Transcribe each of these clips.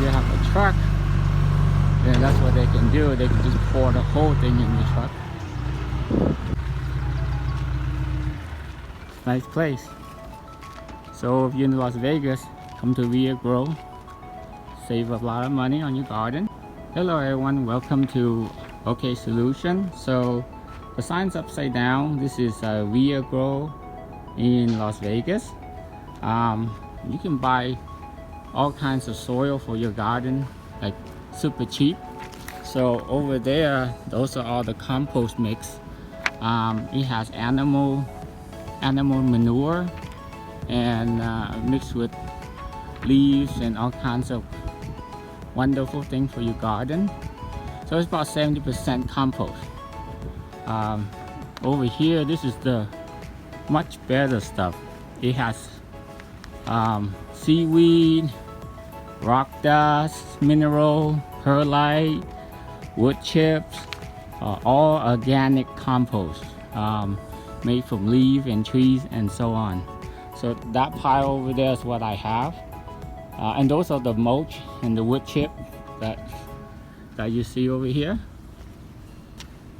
they have a truck, then that's what they can do. They can just pour the whole thing in the truck. Nice place. So if you're in Las Vegas, come to Viragrow. Save a lot of money on your garden. Hello everyone, welcome to OK Solution. So the sign's upside down. This is Viragrow in Las Vegas. You can buy all kinds of soil for your garden, like super cheap. So over there, those are all the compost mix. It has animal manure and mixed with leaves and all kinds of wonderful things for your garden. So it's about 70% compost. Over here, this is the much better stuff. It has seaweed, rock dust, mineral, perlite, wood chips, all organic compost made from leaves and trees and so on. So that pile over there is what I have, and those are the mulch and the wood chip that you see over here.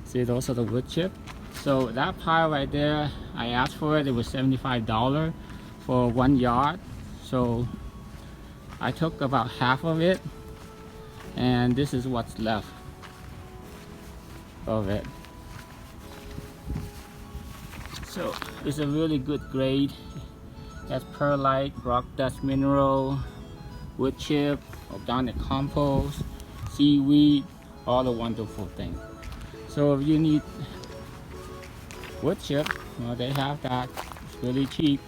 See, those are the wood chip. So that pile right there, I asked for it. It was $75 for 1 yard. So I took about half of it, and this is what's left of it. So it's a really good grade. That's perlite, rock dust mineral, wood chip, organic compost, seaweed, all the wonderful things. So if you need wood chip, well, they have that. It's really cheap.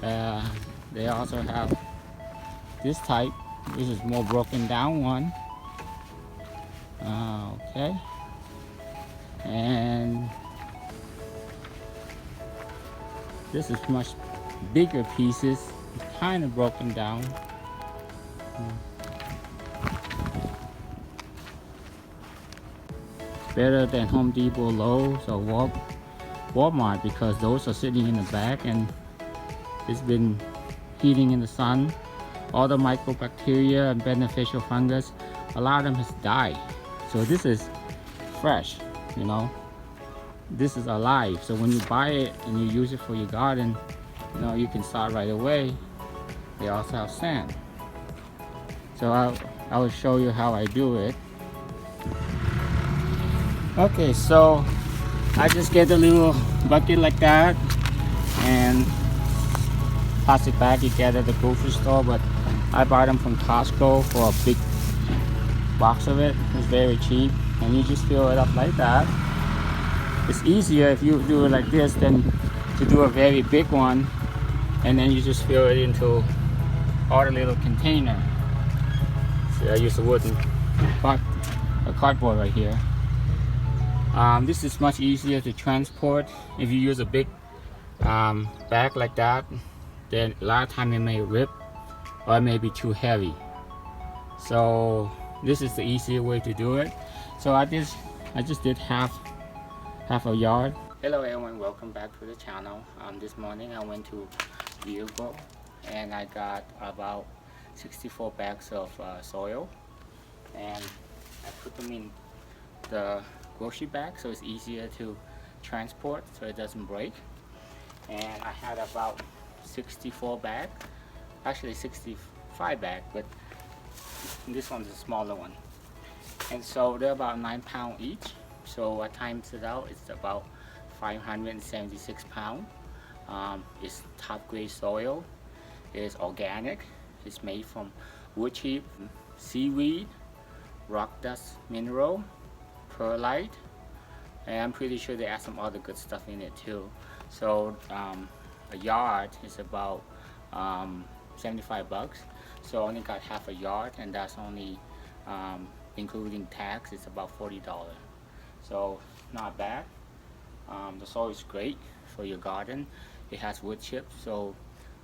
They also have this type. This is more broken down one. Okay. And this is much bigger pieces. It's kind of broken down. Better than Home Depot, Lowe's, or Walmart, because those are sitting in the back and it's been heating in the sun. All the microbacteria and beneficial fungus, a lot of them has died. So this is fresh, you know. This is alive. So when you buy it and you use it for your garden, you know, you can start right away. They also have sand. So I will show you how I do it. Okay, so I just get a little bucket like that and plastic bag you get at the grocery store, but I bought them from Costco for a big box of it. It's very cheap, and you just fill it up like that. It's easier if you do it like this than to do a very big one, and then you just fill it into all the little container. See, I use a wooden cardboard right here. This is much easier to transport. If you use a big bag like that, then a lot of time it may rip or it may be too heavy. So this is the easier way to do it. So I just did half a yard. Hello everyone, welcome back to the channel. This morning I went to Viragrow and I got about 64 bags of soil, and I put them in the grocery bag so it's easier to transport so it doesn't break. And I had about 64 bags, actually 65 bags, but this one's a smaller one. And so they're about 9 pounds each. So I times it out, it's about 576 pounds. It's top grade soil. It's organic. It's made from wood chip, seaweed, rock dust mineral, perlite, and I'm pretty sure they add some other good stuff in it too. So a yard is about 75 bucks. So I only got half a yard, and that's only including tax. It's about $40. So not bad. The soil is great for your garden. It has wood chips, so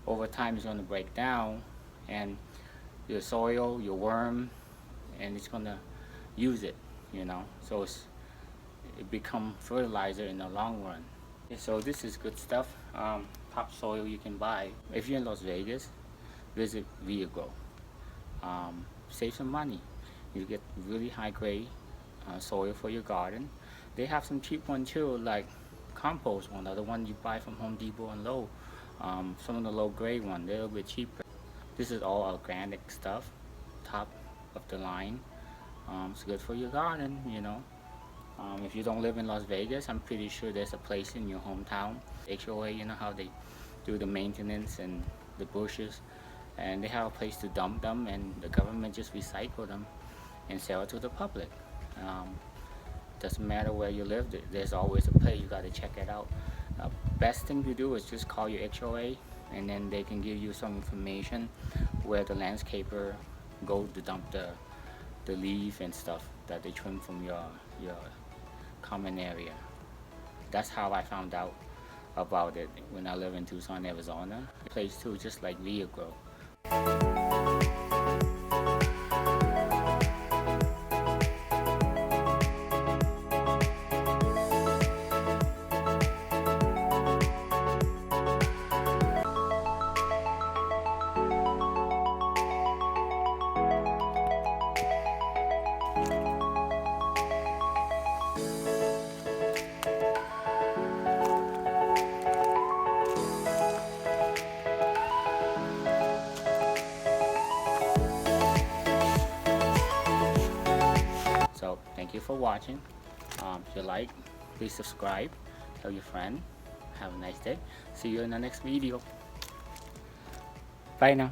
over time it's going to break down, and your soil, your worm, and it's going to use it, you know. So it become fertilizer in the long run. So this is good stuff. Topsoil you can buy. If you're in Las Vegas, visit Viragrow. save some money. You get really high grade soil for your garden. They have some cheap one too, like Compost one, or the one you buy from Home Depot and Lowe's. Some of the low grade one, they're a little bit cheaper. This is all organic stuff, top of the line. It's good for your garden, you know. If you don't live in Las Vegas, I'm pretty sure there's a place in your hometown, HOA, you know how they do the maintenance and the bushes, and they have a place to dump them, and the government just recycle them and sell it to the public. Doesn't matter where you live, there's always a place. You got to check it out. Best thing to do is just call your HOA, and then they can give you some information where the landscaper go to dump the leaf and stuff that they trim from your common area. That's how I found out about it when I live in Tucson, Arizona. Place too, just like Viragrow. So thank you for watching. If you like, please subscribe, tell your friend. Have a nice day. See you in the next video. Bye now.